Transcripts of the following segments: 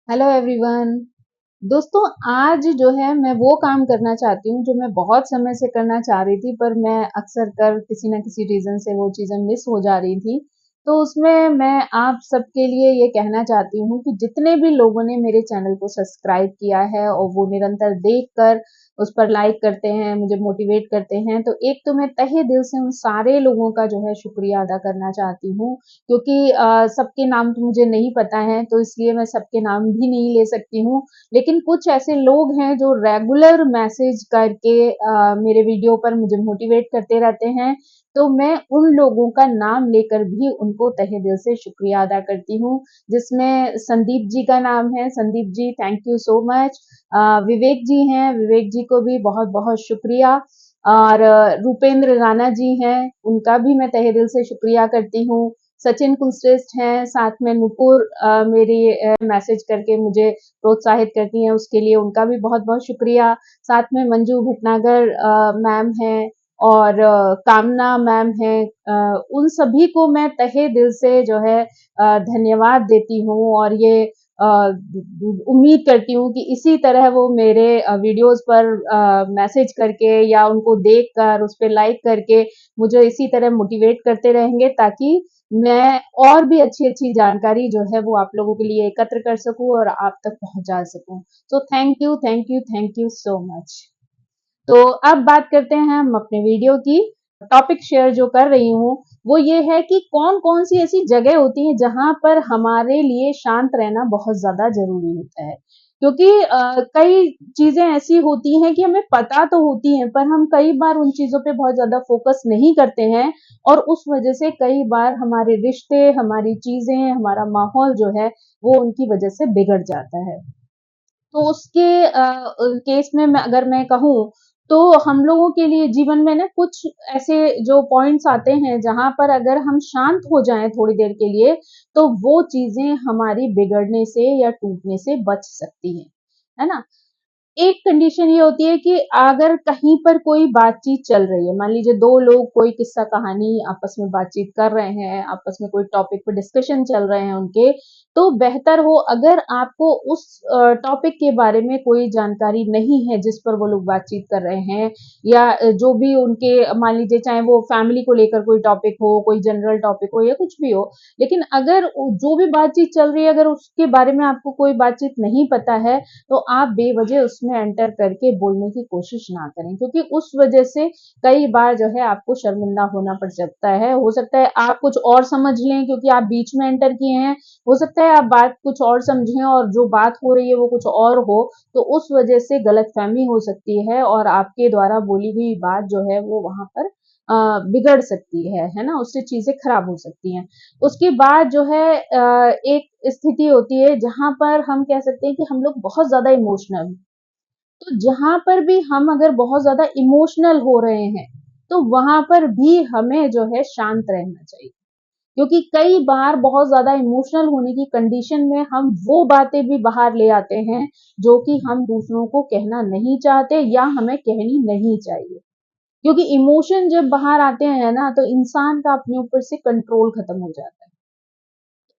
Hello everyone. दोस्तों, आज जो है मैं वो काम करना चाहती हूँ जो मैं बहुत समय से करना चाह रही थी, पर मैं अक्सर कर किसी ना किसी रीजन से वो चीजें मिस हो जा रही थी। तो उसमें मैं आप सबके लिए ये कहना चाहती हूँ कि जितने भी लोगों ने मेरे चैनल को सब्सक्राइब किया है और वो निरंतर देखकर उस पर लाइक करते हैं, मुझे मोटिवेट करते हैं, तो एक तो मैं तहे दिल से उन सारे लोगों का जो है शुक्रिया अदा करना चाहती हूँ, क्योंकि सबके नाम तो मुझे नहीं पता है, तो इसलिए मैं सबके नाम भी नहीं ले सकती हूँ। लेकिन कुछ ऐसे लोग हैं जो रेगुलर मैसेज करके मेरे वीडियो पर मुझे मोटिवेट करते रहते हैं, तो मैं उन लोगों का नाम लेकर भी उनको तहे दिल से शुक्रिया अदा करती हूँ। जिसमें संदीप जी का नाम है। Sandeep ji, thank you so much. विवेक जी हैं, विवेक जी को भी बहुत बहुत शुक्रिया। और रूपेंद्र राणा जी हैं, उनका भी मैं तहे दिल से शुक्रिया करती हूँ। सचिन कुलश्रेष्ठ हैं, साथ में नुपुर मेरी मैसेज करके मुझे प्रोत्साहित करती हैं, उसके लिए उनका भी बहुत बहुत शुक्रिया। साथ में मंजू भटनागर मैम हैं और कामना मैम हैं। उन सभी को मैं तहे दिल से जो है धन्यवाद देती हूँ, और ये उम्मीद करती हूँ कि इसी तरह वो मेरे वीडियोस पर मैसेज करके या उनको देखकर उस पर लाइक करके मुझे इसी तरह मोटिवेट करते रहेंगे, ताकि मैं और भी अच्छी-अच्छी जानकारी जो है वो आप लोगों के लिए एकत्र कर सकूँ और आप तक पहुँचा सकूँ। So thank you, thank you, thank you so much. तो अब बात करते हैं हम अपने वीडियो की। टॉपिक शेयर जो कर रही हूँ वो ये है कि कौन-कौन सी ऐसी जगह होती हैं जहाँ पर हमारे लिए शांत रहना बहुत ज़्यादा ज़रूरी होता है। क्योंकि कई चीज़ें ऐसी होती हैं कि हमें पता तो होती हैं, पर हम कई बार उन चीज़ों पे बहुत ज़्यादा फ़ोकस नहीं करते हैं, और उस वजह से कई बार हमारे रिश्ते, हमारी चीज़ें, हमारा माहौल जो है वो उनकी वजह से बिगड़ जाता है। तो उसके केस में अगर मैं कहूँ, तो हम लोगों के लिए जीवन में ना कुछ ऐसे जो पॉइंट्स आते हैं जहाँ पर अगर हम शांत हो जाएं थोड़ी देर के लिए, तो वो चीजें हमारी बिगड़ने से या टूटने से बच सकती हैं, है ना। एक कंडीशन ये होती है कि अगर कहीं पर कोई बातचीत चल रही है, मान लीजिए दो लोग कोई किस्सा कहानी आपस में बातचीत कर रहे हैं, आपस में कोई टॉपिक पे डिस्कशन चल रहे हैं उनके, तो बेहतर हो अगर आपको उस टॉपिक के बारे में कोई जानकारी नहीं है जिस पर वो लोग बातचीत कर रहे हैं, या जो भी उनके, मान लीजिए चाहे वो फैमिली को लेकर कोई टॉपिक हो, कोई जनरल टॉपिक हो या कुछ भी हो, लेकिन अगर जो भी बातचीत चल रही है अगर उसके बारे में आपको कोई बातचीत नहीं पता है, तो आप बेवजह उसमें एंटर करके बोलने की कोशिश ना करें, क्योंकि उस वजह से कई बार जो है आपको शर्मिंदा होना पड़ सकता है। हो सकता है आप कुछ और समझ लें क्योंकि आप बीच में एंटर किए हैं, हो सकता है आप बात कुछ और समझें और जो बात हो रही है वो कुछ और हो, तो उस वजह से गलतफहमी हो सकती है और आपके द्वारा बोली हुई बात जो है वो वहां पर बिगड़ सकती है ना, उससे चीजें खराब हो सकती हैं। उसके बाद जो है एक स्थिति होती है जहां पर हम कह सकते हैं कि हम लोग बहुत ज्यादा इमोशनल, तो जहां पर भी हम अगर बहुत ज्यादा इमोशनल हो रहे हैं, तो वहां पर भी हमें जो है शांत रहना चाहिए, क्योंकि कई बार बहुत ज्यादा इमोशनल होने की कंडीशन में हम वो बातें भी बाहर ले आते हैं जो कि हम दूसरों को कहना नहीं चाहते या हमें कहनी नहीं चाहिए। क्योंकि इमोशन जब बाहर आते हैं ना, तो इंसान का अपने ऊपर से कंट्रोल खत्म हो जाता है।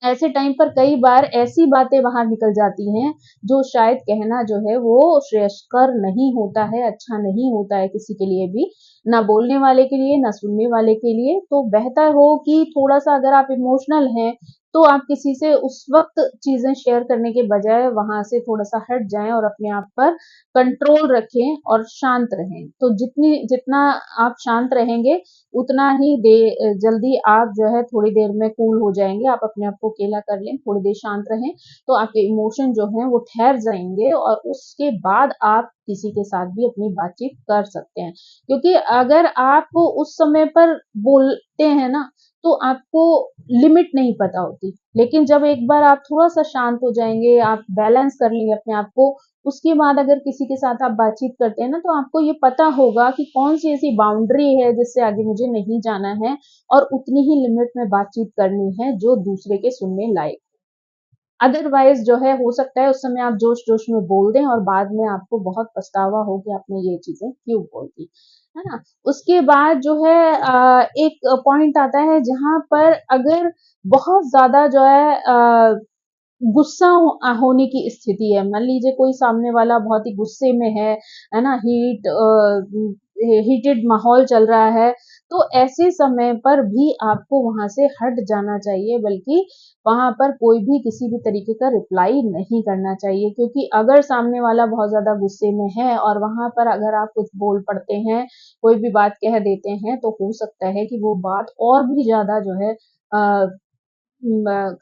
ऐसे टाइम पर कई बार ऐसी बातें बाहर निकल जाती हैं जो शायद कहना जो है वो श्रेयस्कर नहीं होता है, अच्छा नहीं होता है किसी के लिए भी, ना बोलने वाले के लिए, ना सुनने वाले के लिए। तो बेहतर हो कि थोड़ा-सा अगर आप इमोशनल हैं, तो आप किसी से उस वक़्त चीज़ें शेयर करने के बजाय वहाँ से थोड़ा-सा हट जाएँ और अपने आप पर कंट्रोल रखें और शांत रहें। तो जितना आप शांत रहेंगे, उतना ही जल्दी आप जो है थोड़ी देर में कूल हो जाएंगे, आप अपने आप को अकेला कर लें, थोड़ी देर शांत रहें, तो आपके इमोशन जो हैं वो ठहर जाएंगे और उसके बाद आप किसी के साथ भी अपनी बातचीत कर सकते हैं। क्योंकि अगर आप उस समय पर बोलते हैं ना, तो आपको लिमिट नहीं पता होती, लेकिन जब एक बार आप थोड़ा सा शांत हो जाएंगे, आप बैलेंस कर लेंगे अपने आप को, उसके बाद अगर किसी के साथ आप बातचीत करते हैं ना, तो आपको ये पता होगा कि कौन सी ऐसी बाउंड्री है जिससे आगे मुझे नहीं जाना है, और उतनी ही लिमिट में बातचीत करनी है जो दूसरे के सुनने लायक। अदरवाइज जो है हो सकता है उस समय आप जोश जोश में बोल दें और बाद में आपको बहुत पछतावा हो कि आपने ये चीजें क्यों बोल दी, है ना। उसके बाद जो है एक पॉइंट आता है जहां पर अगर बहुत ज्यादा जो है गुस्सा होने की स्थिति है। मान लीजिए कोई सामने वाला बहुत ही गुस्से में है ना, हीटेड माहौल चल रहा है, तो ऐसे समय पर भी आपको वहां से हट जाना चाहिए, बल्कि वहां पर कोई भी किसी भी तरीके का रिप्लाई नहीं करना चाहिए, क्योंकि अगर सामने वाला बहुत ज्यादा गुस्से में है और वहां पर अगर आप कुछ बोल पड़ते हैं, कोई भी बात कह देते हैं, तो हो सकता है कि वो बात और भी ज्यादा जो है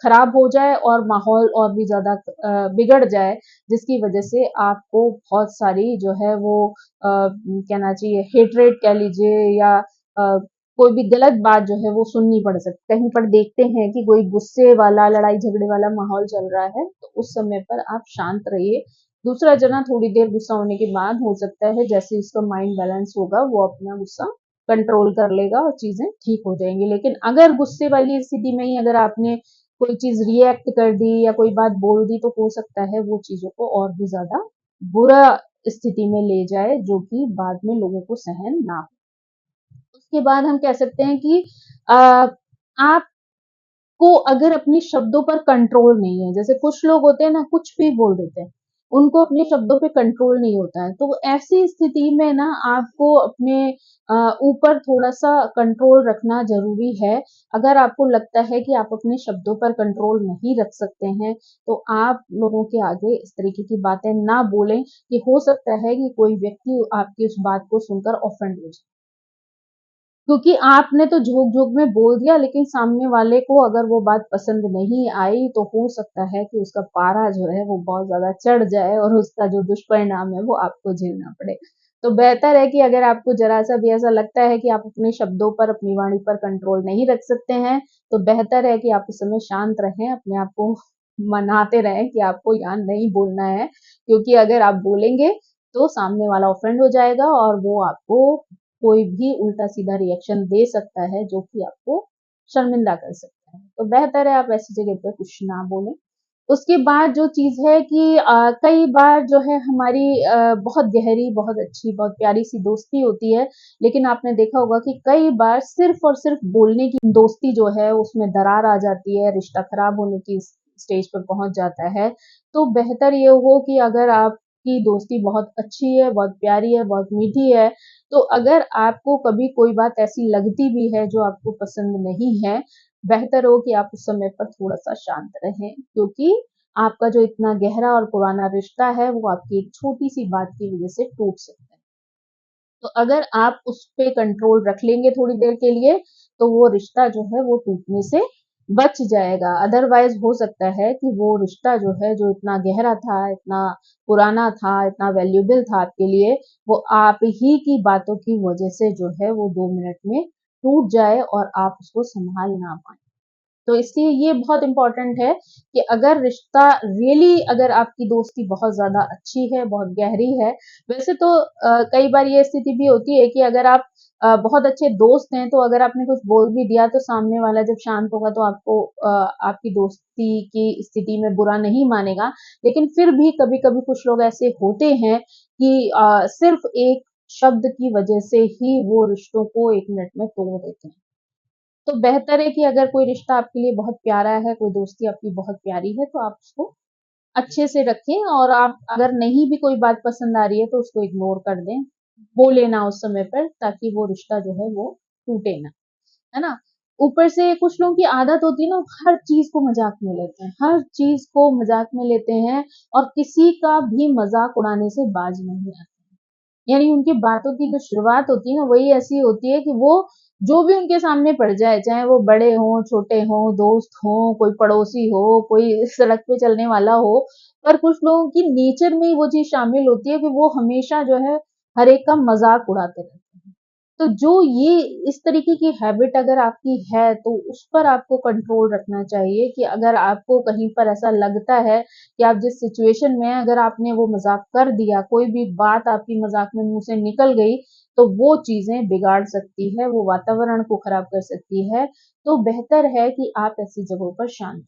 खराब हो जाए और माहौल और भी ज्यादा बिगड़ जाए, जिसकी वजह से आपको बहुत सारी जो है वो कहना चाहिए हेट्रेट कह लीजिए, या कोई भी गलत बात जो है वो सुननी पड़ सकती। कहीं पर देखते हैं कि कोई गुस्से वाला लड़ाई झगड़े वाला माहौल चल रहा है, तो उस समय पर आप शांत रहिए। दूसरा जना थोड़ी देर गुस्सा होने के बाद हो सकता है जैसे इसका माइंड बैलेंस होगा वो अपना गुस्सा कंट्रोल कर लेगा और चीजें ठीक हो जाएंगी। लेकिन अगर गुस्से वाली स्थिति में ही अगर आपने कोई चीज रिएक्ट कर दी या कोई बात बोल दी, तो हो सकता है वो चीजों को और भी ज्यादा बुरा स्थिति में ले जाए, जो कि बाद में लोगों को सहन ना हो। उसके बाद हम कह सकते हैं कि आपको अगर अपने शब्दों पर कंट्रोल नहीं है, जैसे कुछ लोग होते हैं ना कुछ भी बोल देते हैं, उनको अपने शब्दों पे कंट्रोल नहीं होता है, तो ऐसी स्थिति में ना आपको अपने ऊपर थोड़ा सा कंट्रोल रखना जरूरी है। अगर आपको लगता है कि आप अपने शब्दों पर कंट्रोल नहीं रख सकते हैं, तो आप लोगों के आगे इस तरीके की बातें ना बोलें, कि हो सकता है कि कोई व्यक्ति आपकी उस बात को सुनकर ऑफेंड हो जाए, क्योंकि आपने तो झोंक-झोंक में बोल दिया, लेकिन सामने वाले को अगर वो बात पसंद नहीं आई, तो हो सकता है कि उसका पारा जो है वो बहुत ज़्यादा चढ़ जाए और उसका जो दुष्परिणाम है वो आपको झेलना पड़े। तो बेहतर है कि अगर आपको ज़रा-सा भी ऐसा लगता है कि आप अपने शब्दों पर, अपनी वाणी पर कंट्रोल नहीं रख सकते हैं, तो बेहतर है कि आप उस समय शांत रहें, अपने आप को मनाते रहें कि आपको यहाँ नहीं बोलना है, क्योंकि अगर आप बोलेंगे, तो सामने वाला ऑफेंड हो जाएगा और वो आपको कोई भी उल्टा-सीधा रिएक्शन दे सकता है, जो कि आपको शर्मिंदा कर सकता है। तो बेहतर है आप ऐसी जगह पे कुछ ना बोलें। उसके बाद जो चीज़ है कि कई बार जो है हमारी बहुत गहरी, बहुत अच्छी, बहुत प्यारी-सी दोस्ती होती है, लेकिन आपने देखा होगा कि कई बार सिर्फ़ और सिर्फ़ बोलने की दोस्ती जो है उसमें दरार आ जाती है, रिश्ता खराब होने की स्टेज पर पहुँच जाता है। तो बेहतर ये हो कि अगर आपकी दोस्ती बहुत अच्छी है, बहुत प्यारी है, बहुत मीठी है, तो अगर आपको कभी कोई बात ऐसी लगती भी है जो आपको पसंद नहीं है, बेहतर हो कि आप उस समय पर थोड़ा-सा शांत रहें, क्योंकि आपका जो इतना गहरा और पुराना रिश्ता है, वो आपकी एक छोटी-सी बात की वजह से टूट सकता है। तो अगर आप उस पे कंट्रोल रख लेंगे थोड़ी देर के लिए, तो वो रिश्ता जो है वो टूटने से बच जाएगा। अदरवाइज़ हो सकता है कि वो रिश्ता जो है, जो इतना गहरा था, इतना पुराना था, इतना वैल्यूएबल था आपके लिए, वो आप ही की बातों की वजह से जो है वो 2 मिनट में टूट जाए और आप उसको सँभाल ना पाएँ। तो इसलिए ये बहुत इम्पोर्टेंट है कि अगर रिश्ता रियली, अगर आपकी दोस्ती बहुत ज़्यादा अच्छी है, बहुत गहरी है, वैसे तो कई बार ये स्थिति भी होती है कि अगर आप बहुत अच्छे दोस्त हैं, तो अगर आपने कुछ बोल भी दिया, तो सामने वाला जब शांत होगा तो आपको आपकी दोस्ती की स्थिति में बुरा नहीं मानेगा। लेकिन फिर भी कभी-कभी कुछ लोग ऐसे होते हैं कि सिर्फ़ एक शब्द की वजह से ही वो रिश्तों को 1 मिनट में तोड़ देते हैं। तो बेहतर है कि अगर कोई रिश्ता आपके लिए बहुत प्यारा है, कोई दोस्ती आपकी बहुत प्यारी है, तो आप उसको अच्छे से रखें, और आप अगर नहीं भी कोई बात पसंद आ रही है, तो उसको इग्नोर कर दें। बोले ना उस समय पर, ताकि वो रिश्ता जो है वो टूटे ना, है ना? ऊपर से कुछ लोगों की आदत होती है ना, हर चीज़ को मज़ाक में लेते हैं, हर चीज़ को मज़ाक में लेते हैं और किसी का भी मज़ाक उड़ाने से बाज नहीं आते। यानी उनकी बातों की जो शुरुआत होती है ना, वही ऐसी होती है कि वो जो भी उनके सामने पड़ जाए, चाहे वो बड़े हों, छोटे हों, दोस्त हों, कोई पड़ोसी हो, कोई सड़क पे चलने वाला हो, पर कुछ लोगों की नेचर में ही वो चीज़ शामिल होती है कि वो हमेशा जो है हर एक का मज़ाक उड़ाते रहते हैं। तो जो ये इस तरीके की हैबिट अगर आपकी है, तो उस पर आपको कंट्रोल रखना चाहिए कि अगर आपको कहीं पर ऐसा लगता है कि आप जिस सिचुएशन में हैं, अगर आपने वो मज़ाक कर दिया, कोई भी बात आपकी मज़ाक में मुँह से निकल गई, तो वो चीज़ें बिगाड़ सकती है, वो वातावरण को खराब कर सकती है। तो बेहतर है कि आप ऐसी जगहों पर शांत रहें।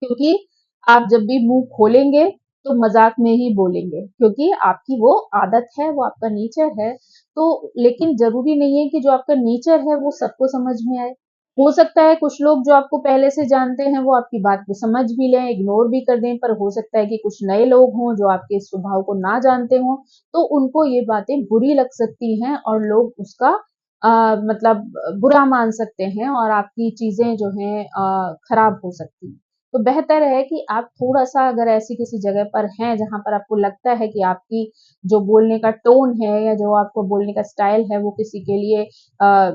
क्योंकि आप जब भी मुँह खोलेंगे, तो मज़ाक में ही बोलेंगे, क्योंकि आपकी वो आदत है, वो आपका नेचर है। तो लेकिन ज़रूरी नहीं है कि जो आपका नेचर है, वो सबको समझ में आए। हो सकता है कुछ लोग जो आपको पहले से जानते हैं वो आपकी बात को समझ भी लें, इग्नोर भी कर दें, पर हो सकता है कि कुछ नए लोग हों जो आपके स्वभाव को ना जानते हों, तो उनको ये बातें बुरी लग सकती हैं और लोग उसका मतलब बुरा मान सकते हैं और आपकी चीजें जो हैं खराब हो सकती हैं। तो बेहतर है कि आप थोड़ा-सा अगर ऐसी किसी जगह पर हैं जहाँ पर आपको लगता है कि आपकी जो बोलने का टोन है या जो आपको बोलने का स्टाइल है वो किसी के लिए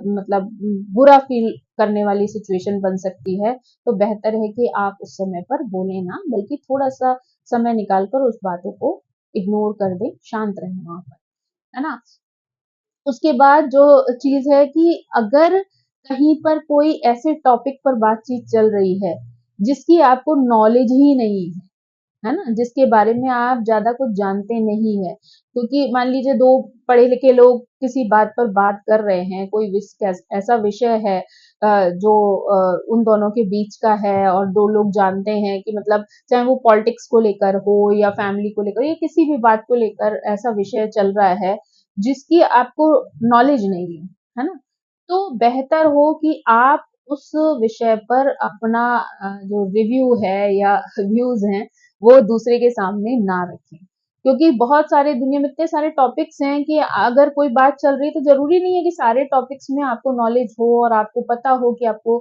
मतलब बुरा फ़ील करने वाली सिचुएशन बन सकती है, तो बेहतर है कि आप उस समय पर बोलें ना, बल्कि थोड़ा-सा समय निकाल कर उस बातों को इग्नोर कर दें, शांत रहें वहाँ पर, है ना? उसके बाद जो चीज़ है कि अगर कहीं पर कोई ऐसे टॉपिक पर बातचीत चल रही है, जिसकी आपको नॉलेज ही नहीं है ना? जिसके बारे में आप ज़्यादा कुछ जानते नहीं हैं। क्योंकि मान लीजिए 2 पढ़े-लिखे लोग किसी बात पर बात कर रहे हैं, कोई ऐसा विषय है जो उन दोनों के बीच का है और 2 लोग जानते हैं कि मतलब चाहे वो पॉलिटिक्स को लेकर हो या फैमिली को लेकर या किसी भी बात को लेकर ऐसा विषय चल रहा है, जिसकी आपको नॉलेज नहीं है ना? तो बेहतर हो कि आप उस विषय पर अपना जो रिव्यू है या व्यूज़ हैं, वो दूसरे के सामने ना रखें। क्योंकि बहुत सारे दुनिया में इतने सारे टॉपिक्स हैं कि अगर कोई बात चल रही है तो ज़रूरी नहीं है कि सारे टॉपिक्स में आपको नॉलेज हो और आपको पता हो कि आपको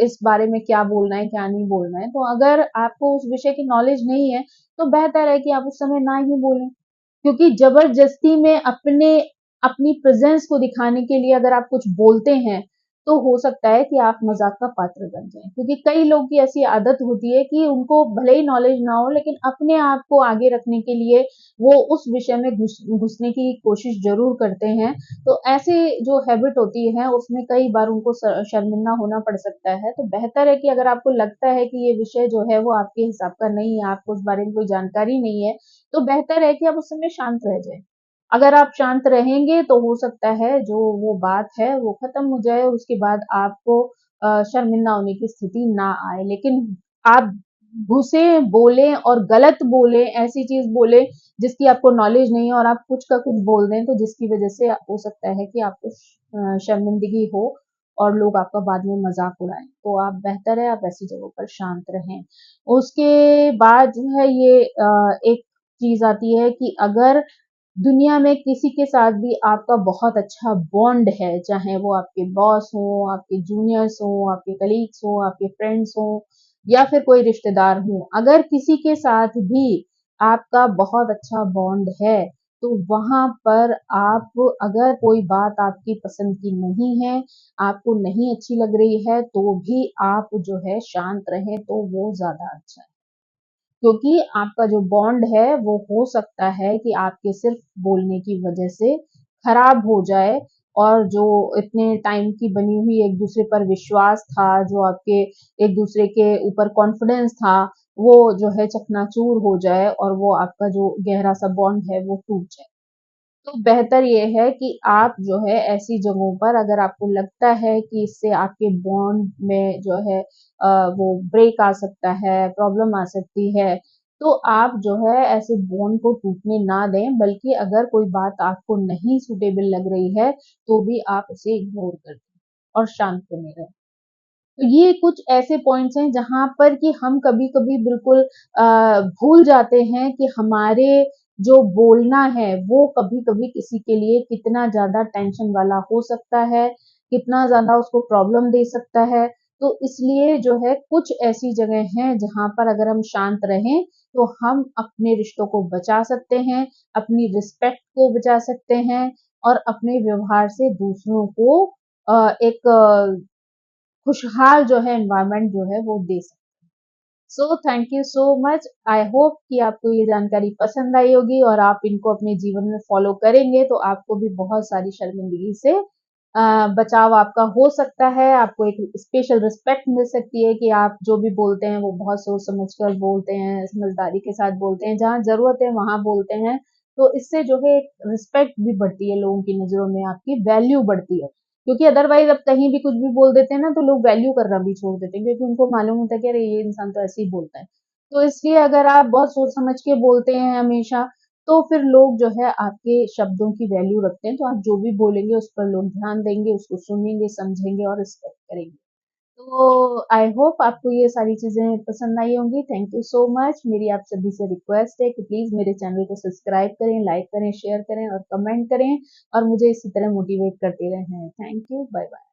इस बारे में क्या बोलना है, क्या नहीं बोलना है। तो अगर आपको उस विषय की नॉलेज नहीं है, तो बेहतर है कि आप उस समय ना ही बोलें। क्योंकि ज़बरदस्ती में अपनी प्रेज़ेंस को दिखाने के लिए अगर आप कुछ बोलते हैं, तो हो सकता है कि आप मज़ाक का पात्र बन जाएँ। क्योंकि कई लोगों की ऐसी आदत होती है कि उनको भले ही नॉलेज ना हो, लेकिन अपने आप को आगे रखने के लिए वो उस विषय में घुसने की कोशिश ज़रूर करते हैं। तो ऐसे जो हैबिट होती है, उसमें कई बार उनको शर्मिंदा होना पड़ सकता है। तो बेहतर है कि अगर आपको लगता है कि ये विषय जो है वो आपके हिसाब का नहीं है, आपको उस बारे में कोई जानकारी नहीं है, तो बेहतर है कि आप उस समय शांत रह जाएँ। अगर आप शांत रहेंगे तो हो सकता है जो वो बात है वो खत्म हो जाए और उसके बाद आपको शर्मिंदा होने की स्थिति ना आए। लेकिन आप घुसे, बोलें और गलत बोलें, ऐसी चीज़ बोलें जिसकी आपको नॉलेज नहीं है और आप कुछ का कुछ बोल दें तो जिसकी वज़ह से हो सकता है कि आपको शर्मिंदगी हो और लोग आपका बाद में मज़ाक उड़ाएँ। तो आप बेहतर है आप ऐसी जगहों पर शांत रहें। उसके बाद जो है ये एक चीज़ आती है कि अगर दुनिया में किसी के साथ भी आपका बहुत अच्छा बॉन्ड है, चाहे वो आपके बॉस हों, आपके जूनियर्स हों, आपके कलीग्स हों, आपके फ्रेंड्स हों या फिर कोई रिश्तेदार हों, अगर किसी के साथ भी आपका बहुत अच्छा बॉन्ड है, तो वहाँ पर आप अगर कोई बात आपकी पसंद की नहीं है, आपको नहीं अच्छी लग रही है, तो भी आप जो है शांत रहें, तो वो ज़्यादा अच्छा है। क्योंकि आपका जो बॉन्ड है वो हो सकता है कि आपके सिर्फ बोलने की वजह से खराब हो जाए और जो इतने टाइम की बनी हुई एक दूसरे पर विश्वास था, जो आपके एक दूसरे के ऊपर कॉन्फिडेंस था, वो जो है चकनाचूर हो जाए और वो आपका जो गहरा सा बॉन्ड है वो टूट जाए। तो बेहतर ये है कि आप जो है ऐसी जगहों पर अगर आपको लगता है कि इससे आपके बॉन्ड में जो है वो ब्रेक आ सकता है, प्रॉब्लम आ सकती है, तो आप जो है ऐसे बॉन्ड को टूटने ना दें, बल्कि अगर कोई बात आपको नहीं सूटेबल लग रही है, तो भी आप उसे इग्नोर कर दें और शांत बने रहें। तो ये कुछ ऐसे पॉइंट्स हैं जहाँ पर कि हम कभी-कभी बिल्कुल भूल जाते हैं कि हमारे जो बोलना है वो कभी-कभी किसी के लिए कितना ज़्यादा टेंशन वाला हो सकता है, कितना ज़्यादा उसको प्रॉब्लम दे सकता है। तो इसलिए जो है कुछ ऐसी जगह हैं जहाँ पर अगर हम शांत रहें, तो हम अपने रिश्तों को बचा सकते हैं, अपनी रिस्पेक्ट को बचा सकते हैं और अपने व्यवहार से दूसरों को एक खुशहाल जो है एनवायरनमेंट जो है वो दे सकते हैं। So thank you so much. I hope कि आपको ये जानकारी पसंद आई होगी और आप इनको अपने जीवन में फॉलो करेंगे तो आपको भी बहुत सारी शर्मिंदगी से बचाव आपका हो सकता है। आपको एक स्पेशल रिस्पेक्ट मिल सकती है कि आप जो भी बोलते हैं वो बहुत सोच समझ कर बोलते हैं, समझदारी के साथ बोलते हैं, जहाँ ज़रूरत है वहाँ बोलते हैं। तो इससे जो है एक रिस्पेक्ट भी बढ़ती है लोगों की नज़रों में, आपकी वैल्यू बढ़ती है। क्योंकि अदरवाइज़ आप कहीं भी कुछ भी बोल देते हैं ना, तो लोग वैल्यू करना भी छोड़ देते हैं क्योंकि उनको मालूम होता है कि अरे ये इंसान तो ऐसे ही बोलता है। तो इसलिए अगर आप बहुत सोच समझ के बोलते हैं हमेशा, तो फिर लोग जो है आपके शब्दों की वैल्यू रखते हैं, तो आप जो भी बोलेंगे उस पर लोग ध्यान देंगे, उसको सुनेंगे, समझेंगे और रिस्पेक्ट करेंगे। तो आई होप आपको ये सारी चीज़ें पसंद आई होंगी। Thank you so much. मेरी आप सभी से रिक्वेस्ट है कि प्लीज़ मेरे चैनल को सब्सक्राइब करें, लाइक करें, शेयर करें और कमेंट करें और मुझे इसी तरह मोटिवेट करते रहें। Thank you. Bye bye.